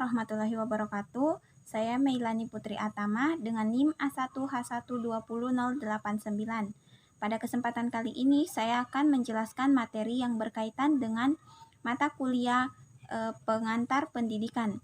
warahmatullahi wabarakatuh. Saya Meilani Putri Atama dengan NIM A1H1208089. Pada kesempatan kali ini saya akan menjelaskan materi yang berkaitan dengan mata kuliah pengantar pendidikan.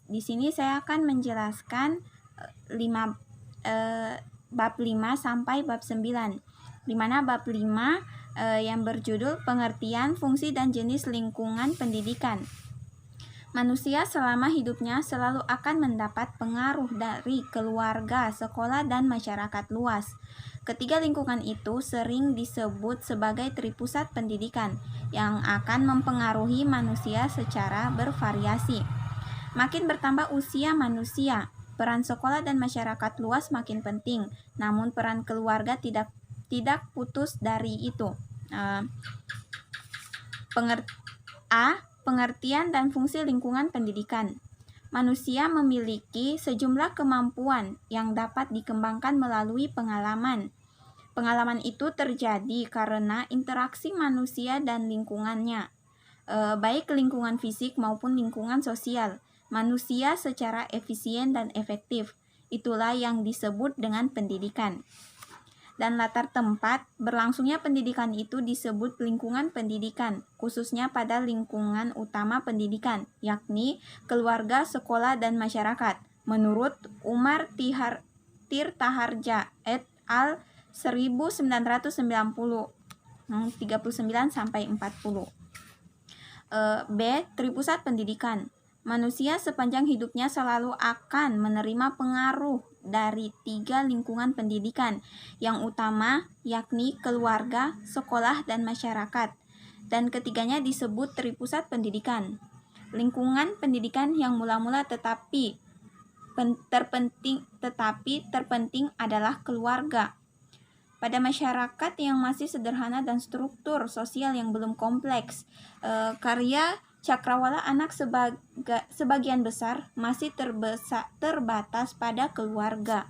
Di sini saya akan menjelaskan bab 5 sampai bab 9. Di mana bab 5 yang berjudul pengertian, fungsi, dan jenis lingkungan pendidikan. Manusia selama hidupnya selalu akan mendapat pengaruh dari keluarga, sekolah, dan masyarakat luas. Ketiga lingkungan itu sering disebut sebagai tripusat pendidikan yang akan mempengaruhi manusia secara bervariasi. Makin bertambah usia manusia, peran sekolah dan masyarakat luas makin penting, namun peran keluarga tidak putus dari itu. Pengertian dan fungsi lingkungan pendidikan. Manusia memiliki sejumlah kemampuan yang dapat dikembangkan melalui pengalaman. Pengalaman itu terjadi karena interaksi manusia dan lingkungannya, baik lingkungan fisik maupun lingkungan sosial. Manusia secara efisien dan efektif. Itulah yang disebut dengan pendidikan. Dan latar tempat berlangsungnya pendidikan itu disebut lingkungan pendidikan, khususnya pada lingkungan utama pendidikan, yakni keluarga, sekolah, dan masyarakat. Menurut Umar Tirtaharja et al. 1990, 39-40. B. Tripusat pendidikan. Manusia sepanjang hidupnya selalu akan menerima pengaruh dari tiga lingkungan pendidikan yang utama, yakni keluarga, sekolah, dan masyarakat. Dan ketiganya disebut tripusat pendidikan. Lingkungan pendidikan yang mula-mula tetapi terpenting adalah keluarga. Pada masyarakat yang masih sederhana dan struktur sosial yang belum kompleks, karya cakrawala anak sebagian besar masih terbatas pada keluarga.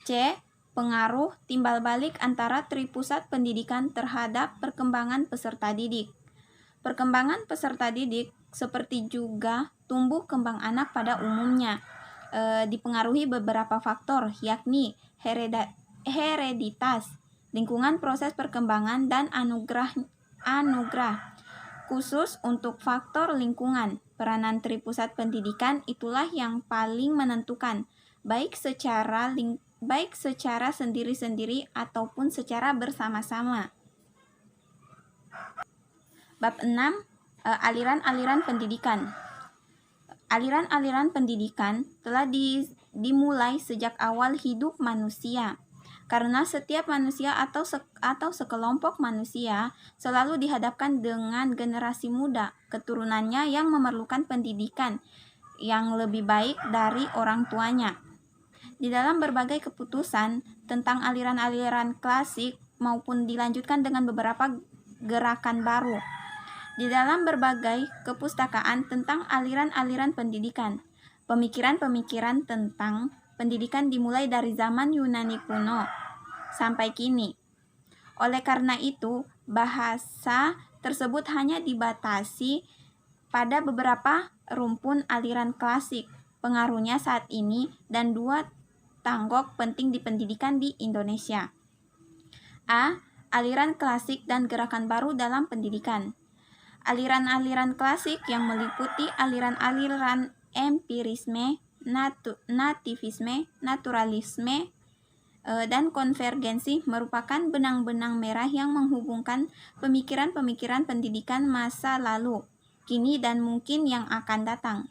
C. Pengaruh timbal balik antara tripusat pendidikan terhadap perkembangan peserta didik. Perkembangan peserta didik seperti juga tumbuh kembang anak pada umumnya dipengaruhi beberapa faktor, yakni hereditas, lingkungan proses perkembangan, dan anugerah. Khusus untuk faktor lingkungan, peranan tripusat pendidikan itulah yang paling menentukan, baik secara sendiri-sendiri ataupun secara bersama-sama. Bab 6. Aliran-aliran pendidikan. Aliran-aliran pendidikan telah dimulai sejak awal hidup manusia, karena setiap manusia atau sekelompok manusia selalu dihadapkan dengan generasi muda, keturunannya yang memerlukan pendidikan yang lebih baik dari orang tuanya. Di dalam berbagai keputusan tentang aliran-aliran klasik maupun dilanjutkan dengan beberapa gerakan baru. Di dalam berbagai kepustakaan tentang aliran-aliran pendidikan, pemikiran-pemikiran tentang pendidikan dimulai dari zaman Yunani kuno sampai kini. Oleh karena itu, bahasa tersebut hanya dibatasi pada beberapa rumpun aliran klasik, pengaruhnya saat ini, dan dua tanggok penting di pendidikan di Indonesia. A. Aliran klasik dan gerakan baru dalam pendidikan. Aliran-aliran klasik yang meliputi aliran-aliran empirisme, nativisme, naturalisme, dan konvergensi merupakan benang-benang merah yang menghubungkan pemikiran-pemikiran pendidikan masa lalu, kini, dan mungkin yang akan datang.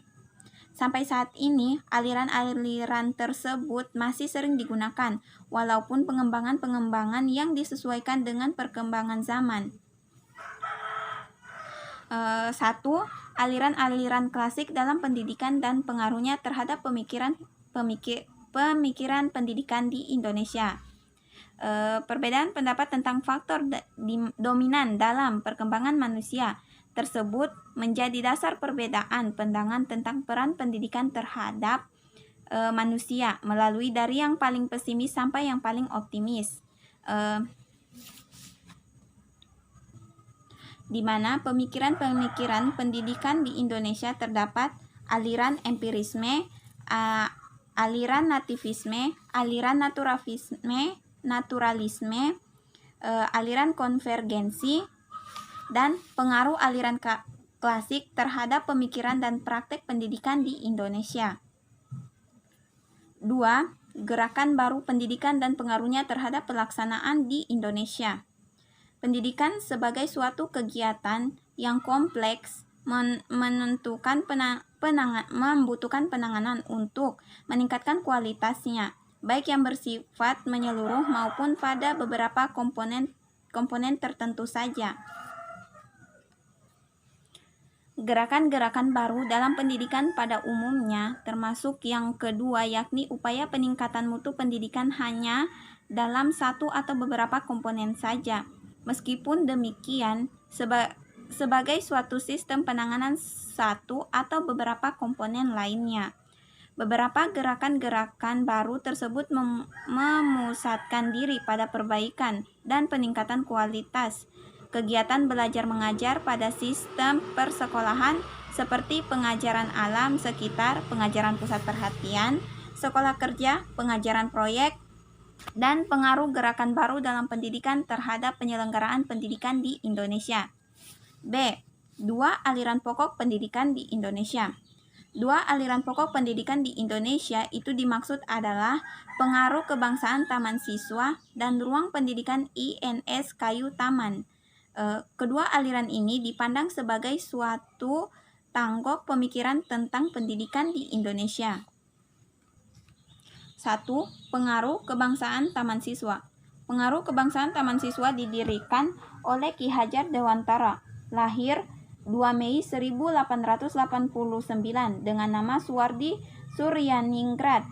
Sampai saat ini, aliran-aliran tersebut masih sering digunakan, walaupun pengembangan-pengembangan yang disesuaikan dengan perkembangan zaman. 1. Aliran-aliran klasik dalam pendidikan dan pengaruhnya terhadap pemikiran pendidikan di Indonesia. Perbedaan pendapat tentang faktor dominan dalam perkembangan manusia tersebut menjadi dasar perbedaan pandangan tentang peran pendidikan terhadap manusia melalui dari yang paling pesimis sampai yang paling optimis. di mana pemikiran-pemikiran pendidikan di Indonesia terdapat aliran empirisme, aliran nativisme, aliran naturalisme, aliran konvergensi, dan pengaruh aliran klasik terhadap pemikiran dan praktek pendidikan di Indonesia. 2. Gerakan baru pendidikan dan pengaruhnya terhadap pelaksanaan di Indonesia. Pendidikan sebagai suatu kegiatan yang kompleks membutuhkan penanganan untuk meningkatkan kualitasnya, baik yang bersifat menyeluruh maupun pada beberapa komponen tertentu saja. Gerakan-gerakan baru dalam pendidikan pada umumnya, termasuk yang kedua, yakni upaya peningkatan mutu pendidikan hanya dalam satu atau beberapa komponen saja. Meskipun demikian, sebagai suatu sistem penanganan satu atau beberapa komponen lainnya. Beberapa gerakan-gerakan baru tersebut memusatkan diri pada perbaikan dan peningkatan kualitas kegiatan belajar mengajar pada sistem persekolahan seperti pengajaran alam sekitar, pengajaran pusat perhatian, sekolah kerja, pengajaran proyek, dan pengaruh gerakan baru dalam pendidikan terhadap penyelenggaraan pendidikan di Indonesia. B. 2 aliran pokok pendidikan di Indonesia. 2 aliran pokok pendidikan di Indonesia itu dimaksud adalah pengaruh kebangsaan taman siswa dan ruang pendidikan INS Kayu Taman. Kedua aliran ini dipandang sebagai suatu tanggok pemikiran tentang pendidikan di Indonesia. 1. Pengaruh kebangsaan taman siswa. Pengaruh kebangsaan taman siswa didirikan oleh Ki Hajar Dewantara, lahir 2 Mei 1889 dengan nama Suwardi Suryaningrat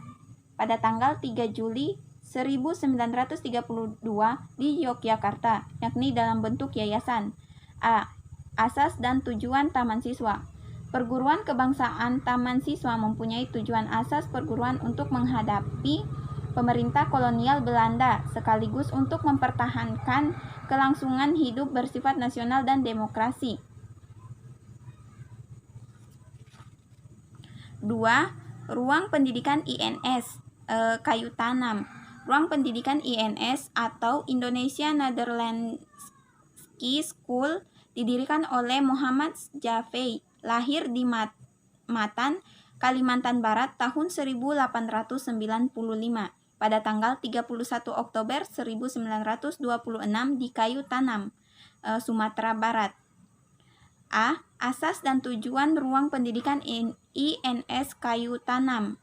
pada tanggal 3 Juli 1932 di Yogyakarta, yakni dalam bentuk yayasan. A. Asas dan tujuan Taman Siswa. Perguruan kebangsaan Taman Siswa mempunyai tujuan asas perguruan untuk menghadapi pemerintah kolonial Belanda sekaligus untuk mempertahankan kelangsungan hidup bersifat nasional dan demokrasi. 2. Ruang pendidikan INS Kayu Tanam. Ruang pendidikan INS atau Indonesia Nederlandse School didirikan oleh Muhammad Jaffey, lahir di Matan, Kalimantan Barat tahun 1895 pada tanggal 31 Oktober 1926 di Kayu Tanam, Sumatera Barat. A. Asas dan tujuan ruang pendidikan INS Kayu Tanam.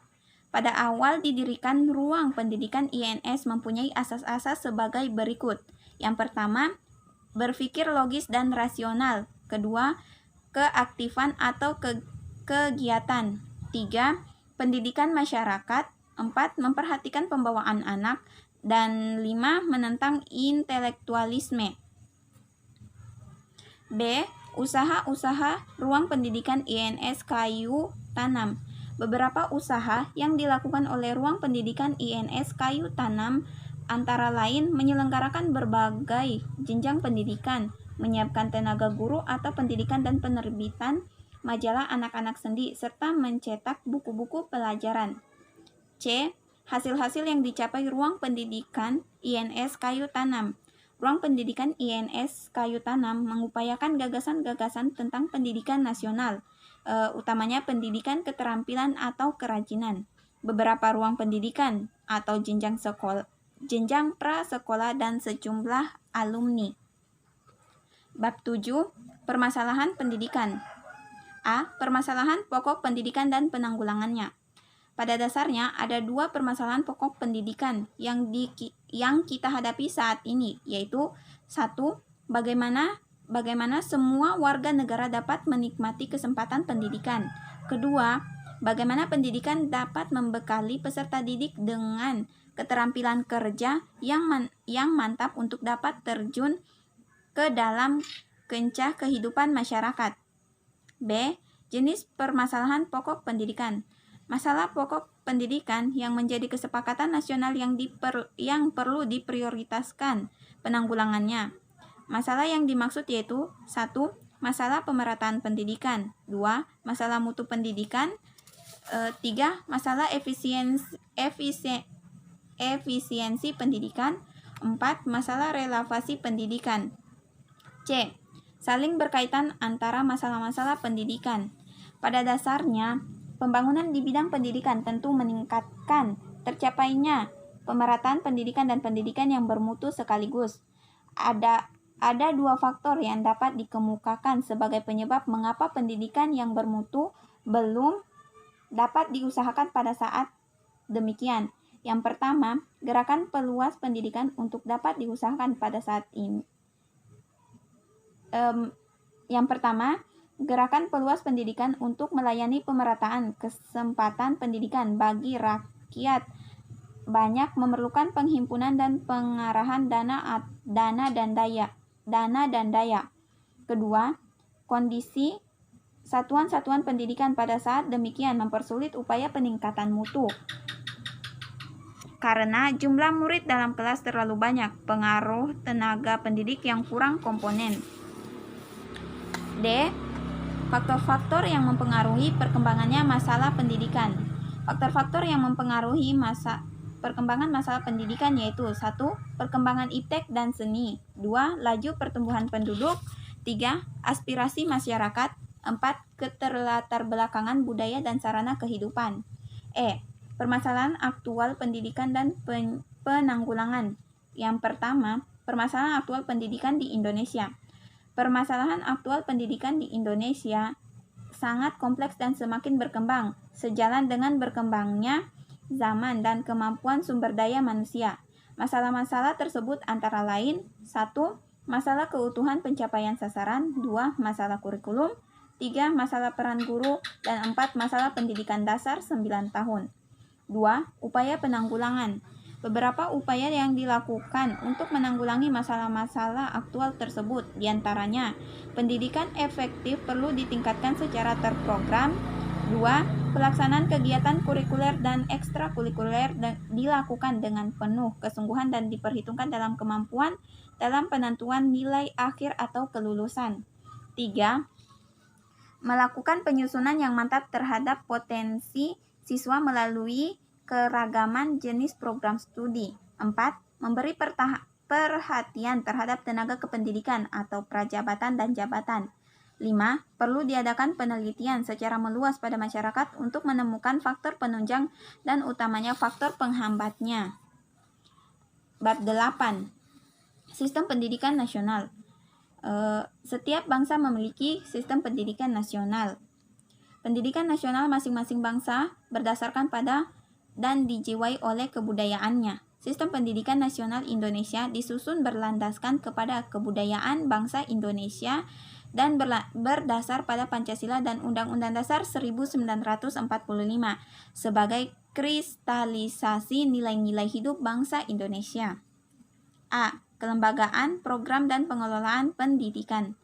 Pada awal didirikan, ruang pendidikan INS mempunyai asas-asas sebagai berikut. Yang pertama, berpikir logis dan rasional. Kedua, keaktifan atau kegiatan. 3. Pendidikan masyarakat. 4. Memperhatikan pembawaan anak. Dan 5. Menentang intelektualisme. B. Usaha-usaha ruang pendidikan INS Kayu Tanam. Beberapa usaha yang dilakukan oleh ruang pendidikan INS Kayu Tanam antara lain menyelenggarakan berbagai jenjang pendidikan, menyiapkan tenaga guru atau pendidikan dan penerbitan majalah anak-anak sendi, serta mencetak buku-buku pelajaran. C. Hasil-hasil yang dicapai ruang pendidikan INS Kayu Tanam. Ruang pendidikan INS Kayu Tanam mengupayakan gagasan-gagasan tentang pendidikan nasional, utamanya pendidikan keterampilan atau kerajinan, beberapa ruang pendidikan atau jenjang prasekolah dan sejumlah alumni. Bab 7. Permasalahan pendidikan. A. Permasalahan pokok pendidikan dan penanggulangannya. Pada dasarnya ada 2 permasalahan pokok pendidikan yang kita hadapi saat ini, yaitu 1. Bagaimana semua warga negara dapat menikmati kesempatan pendidikan. Kedua, bagaimana pendidikan dapat membekali peserta didik dengan keterampilan kerja yang mantap untuk dapat terjun ke dalam kancah kehidupan masyarakat. B. Jenis permasalahan pokok pendidikan. Masalah pokok pendidikan yang menjadi kesepakatan nasional yang perlu diprioritaskan penanggulangannya. Masalah yang dimaksud yaitu 1. Masalah pemerataan pendidikan, 2. Masalah mutu pendidikan, 3. Masalah efisiensi pendidikan, 4. Masalah relevasi pendidikan. C. Saling berkaitan antara masalah-masalah pendidikan. Pada dasarnya, pembangunan di bidang pendidikan tentu meningkatkan tercapainya pemerataan pendidikan dan pendidikan yang bermutu sekaligus. Ada dua faktor yang dapat dikemukakan sebagai penyebab mengapa pendidikan yang bermutu belum dapat diusahakan pada saat demikian. Yang pertama, gerakan peluas pendidikan untuk dapat diusahakan pada saat ini. Yang pertama, gerakan peluas pendidikan untuk melayani pemerataan kesempatan pendidikan bagi rakyat banyak memerlukan penghimpunan dan pengarahan dana dan daya. Kedua, kondisi satuan-satuan pendidikan pada saat demikian mempersulit upaya peningkatan mutu. Karena jumlah murid dalam kelas terlalu banyak, pengaruh tenaga pendidik yang kurang komponen. D. Faktor-faktor yang mempengaruhi perkembangannya masalah pendidikan. Faktor-faktor yang mempengaruhi perkembangan masalah pendidikan yaitu 1. Perkembangan iptek dan seni, 2. Laju pertumbuhan penduduk, 3. Aspirasi masyarakat, 4. Keterlatar-belakangan budaya dan sarana kehidupan. E. Permasalahan aktual pendidikan dan penanggulangan. Yang pertama, permasalahan aktual pendidikan di Indonesia. Permasalahan aktual pendidikan di Indonesia sangat kompleks dan semakin berkembang sejalan dengan berkembangnya zaman dan kemampuan sumber daya manusia. Masalah-masalah tersebut antara lain 1. Masalah keutuhan pencapaian sasaran, 2. Masalah kurikulum, 3. Masalah peran guru, dan 4. Masalah pendidikan dasar 9 tahun. 2. Upaya penanggulangan. Beberapa upaya yang dilakukan untuk menanggulangi masalah-masalah aktual tersebut, diantaranya pendidikan efektif perlu ditingkatkan secara terprogram. 2. Pelaksanaan kegiatan kurikuler dan ekstrakurikuler dilakukan dengan penuh kesungguhan dan diperhitungkan dalam kemampuan dalam penentuan nilai akhir atau kelulusan. 3. Melakukan penyusunan yang mantap terhadap potensi siswa melalui keragaman jenis program studi. 4. Memberi perhatian terhadap tenaga kependidikan atau prajabatan dan jabatan. 5. Perlu diadakan penelitian secara meluas pada masyarakat untuk menemukan faktor penunjang dan utamanya faktor penghambatnya. Bab 8. Sistem pendidikan nasional. Setiap bangsa memiliki sistem pendidikan nasional. Pendidikan nasional masing-masing bangsa berdasarkan pada dan dijiwai oleh kebudayaannya. Sistem pendidikan nasional Indonesia disusun berlandaskan kepada kebudayaan bangsa Indonesia dan berdasar pada Pancasila dan Undang-Undang Dasar 1945 sebagai kristalisasi nilai-nilai hidup bangsa Indonesia. A. Kelembagaan, program, dan pengelolaan pendidikan.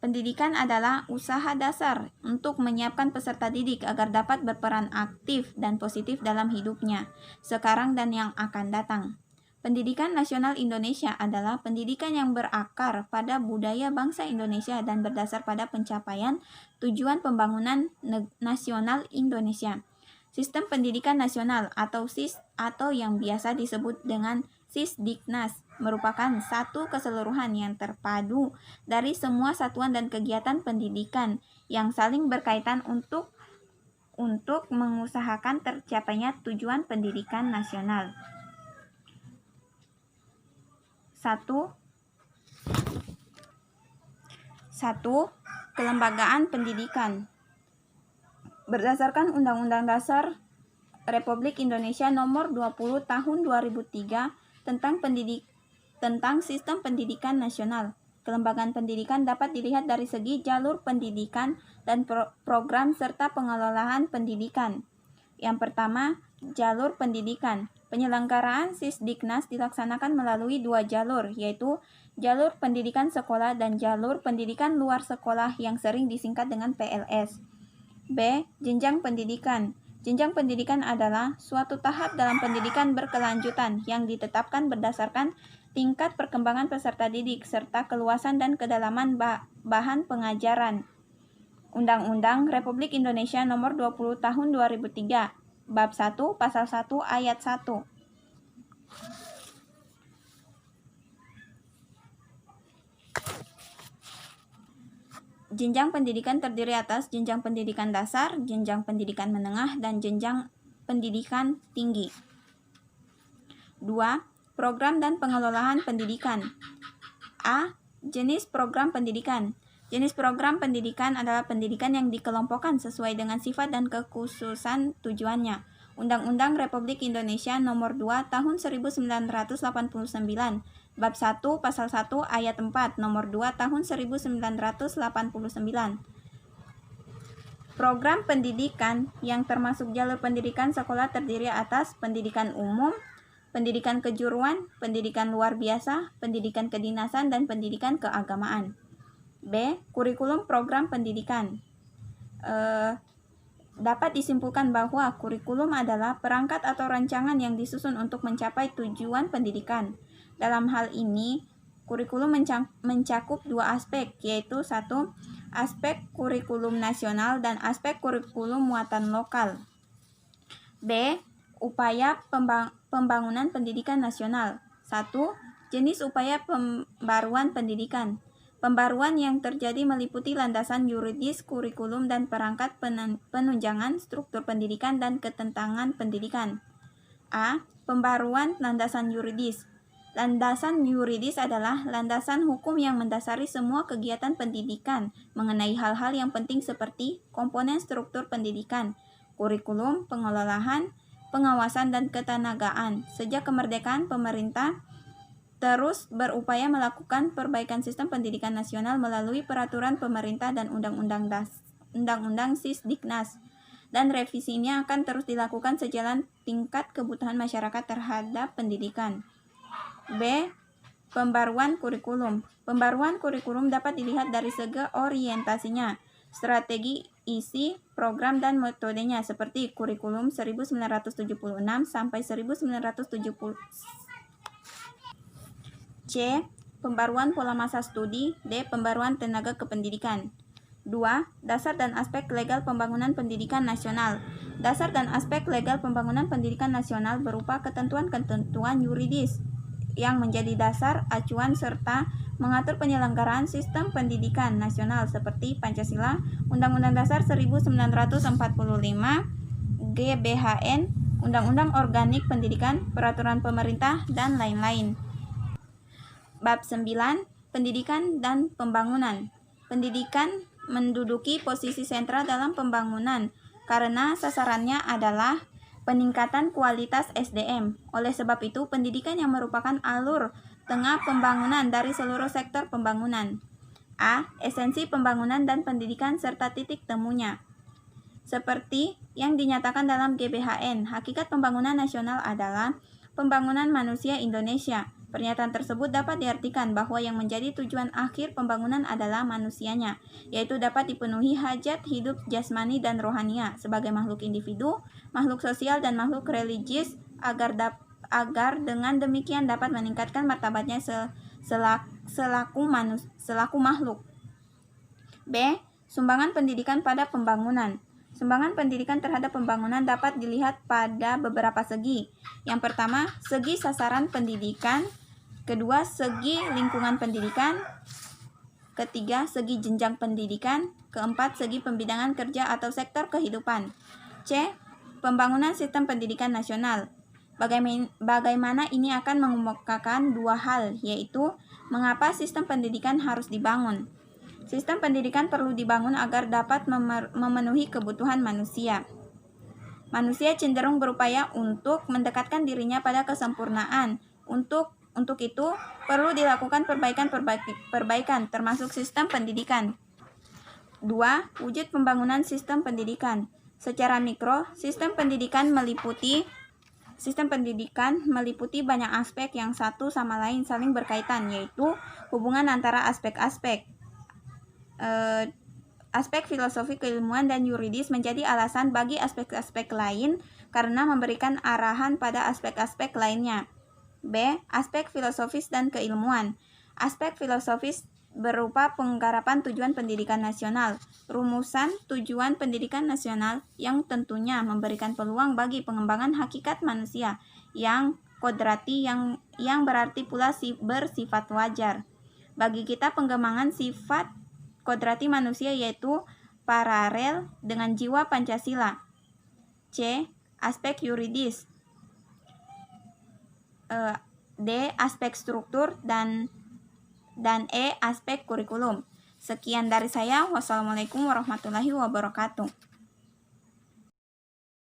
Pendidikan adalah usaha dasar untuk menyiapkan peserta didik agar dapat berperan aktif dan positif dalam hidupnya, sekarang dan yang akan datang. Pendidikan nasional Indonesia adalah pendidikan yang berakar pada budaya bangsa Indonesia dan berdasar pada pencapaian tujuan pembangunan nasional Indonesia. Sistem pendidikan nasional atau SIS atau yang biasa disebut dengan Sisdiknas merupakan satu keseluruhan yang terpadu dari semua satuan dan kegiatan pendidikan yang saling berkaitan untuk mengusahakan tercapainya tujuan pendidikan nasional. 1. Kelembagaan pendidikan. Berdasarkan Undang-Undang Dasar Republik Indonesia Nomor 20 Tahun 2003 tentang Sistem Pendidikan Nasional. Kelembagaan pendidikan dapat dilihat dari segi jalur pendidikan dan program serta pengelolaan pendidikan. Yang pertama, jalur pendidikan. Penyelenggaraan Sisdiknas dilaksanakan melalui dua jalur, yaitu jalur pendidikan sekolah dan jalur pendidikan luar sekolah yang sering disingkat dengan PLS. B. Jenjang pendidikan. Jenjang pendidikan adalah suatu tahap dalam pendidikan berkelanjutan yang ditetapkan berdasarkan tingkat perkembangan peserta didik, serta keluasan dan kedalaman bahan pengajaran. Undang-Undang Republik Indonesia Nomor 20 Tahun 2003, Bab 1, Pasal 1, Ayat 1. Jenjang pendidikan terdiri atas jenjang pendidikan dasar, jenjang pendidikan menengah, dan jenjang pendidikan tinggi. 2. Program dan pengelolaan pendidikan. A. Jenis program pendidikan. Jenis program pendidikan adalah pendidikan yang dikelompokkan sesuai dengan sifat dan kekhususan tujuannya. Undang-Undang Republik Indonesia Nomor 2 Tahun 1989, Bab 1, Pasal 1, Ayat 4, Nomor 2 Tahun 1989. Program pendidikan yang termasuk jalur pendidikan sekolah terdiri atas pendidikan umum, pendidikan kejuruan, pendidikan luar biasa, pendidikan kedinasan, dan pendidikan keagamaan. B. Kurikulum program pendidikan. Dapat disimpulkan bahwa kurikulum adalah perangkat atau rancangan yang disusun untuk mencapai tujuan pendidikan. Dalam hal ini, kurikulum mencakup dua aspek, yaitu 1. Aspek kurikulum nasional dan aspek kurikulum muatan lokal. B. Upaya pembangunan pendidikan nasional. 1. Jenis upaya pembaruan pendidikan. Pembaruan yang terjadi meliputi landasan yuridis, kurikulum, dan perangkat penunjangan struktur pendidikan dan ketentangan pendidikan. A. Pembaruan landasan yuridis. Landasan yuridis adalah landasan hukum yang mendasari semua kegiatan pendidikan mengenai hal-hal yang penting seperti komponen struktur pendidikan, kurikulum, pengelolaan, pengawasan, dan ketenagaan. Sejak kemerdekaan, pemerintah terus berupaya melakukan perbaikan sistem pendidikan nasional melalui peraturan pemerintah dan undang-undang Sisdiknas, dan revisinya akan terus dilakukan sejalan tingkat kebutuhan masyarakat terhadap pendidikan. B. Pembaruan kurikulum. Pembaruan kurikulum dapat dilihat dari segi orientasinya, strategi, isi, program, dan metodenya seperti kurikulum 1976 sampai 1970. C. Pembaruan pola masa studi. D. Pembaruan tenaga kependidikan. 2. Dasar dan aspek legal pembangunan pendidikan nasional. Dasar dan aspek legal pembangunan pendidikan nasional berupa ketentuan-ketentuan yuridis yang menjadi dasar, acuan, serta mengatur penyelenggaraan sistem pendidikan nasional seperti Pancasila, Undang-Undang Dasar 1945, GBHN, Undang-Undang Organik Pendidikan, Peraturan Pemerintah, dan lain-lain. Bab 9. Pendidikan dan pembangunan. Pendidikan menduduki posisi sentral dalam pembangunan karena sasarannya adalah peningkatan kualitas SDM. Oleh sebab itu, pendidikan yang merupakan alur tengah pembangunan dari seluruh sektor pembangunan. A. Esensi pembangunan dan pendidikan serta titik temunya. Seperti yang dinyatakan dalam GBHN, hakikat pembangunan nasional adalah pembangunan manusia Indonesia. Pernyataan tersebut dapat diartikan bahwa yang menjadi tujuan akhir pembangunan adalah manusianya, yaitu dapat dipenuhi hajat hidup jasmani dan rohania sebagai makhluk individu, makhluk sosial, dan makhluk religius agar dengan demikian dapat meningkatkan martabatnya selaku makhluk. B. Sumbangan pendidikan pada pembangunan. Sumbangan pendidikan terhadap pembangunan dapat dilihat pada beberapa segi. Yang pertama, segi sasaran pendidikan. Kedua, segi lingkungan pendidikan. Ketiga, segi jenjang pendidikan. Keempat, segi pembidangan kerja atau sektor kehidupan. C. Pembangunan sistem pendidikan nasional. Bagaimana ini akan mengemukakan dua hal, yaitu mengapa sistem pendidikan harus dibangun. Sistem pendidikan perlu dibangun agar dapat memenuhi kebutuhan manusia. Manusia cenderung berupaya untuk mendekatkan dirinya pada kesempurnaan. Untuk itu, perlu dilakukan perbaikan termasuk sistem pendidikan. 2. Wujud pembangunan sistem pendidikan. Secara mikro, sistem pendidikan meliputi banyak aspek yang satu sama lain saling berkaitan, yaitu hubungan antara aspek-aspek. Aspek filosofi, keilmuan, dan yuridis menjadi alasan bagi aspek-aspek lain karena memberikan arahan pada aspek-aspek lainnya. B. Aspek filosofis dan keilmuan. Aspek filosofis berupa penggarapan tujuan pendidikan nasional, rumusan tujuan pendidikan nasional yang tentunya memberikan peluang bagi pengembangan hakikat manusia yang kodrati yang berarti pula bersifat wajar. Bagi kita pengembangan sifat kodrati manusia yaitu paralel dengan jiwa Pancasila. C. Aspek yuridis. D. Aspek struktur dan E. Aspek kurikulum. Sekian dari saya. Wassalamualaikum warahmatullahi wabarakatuh.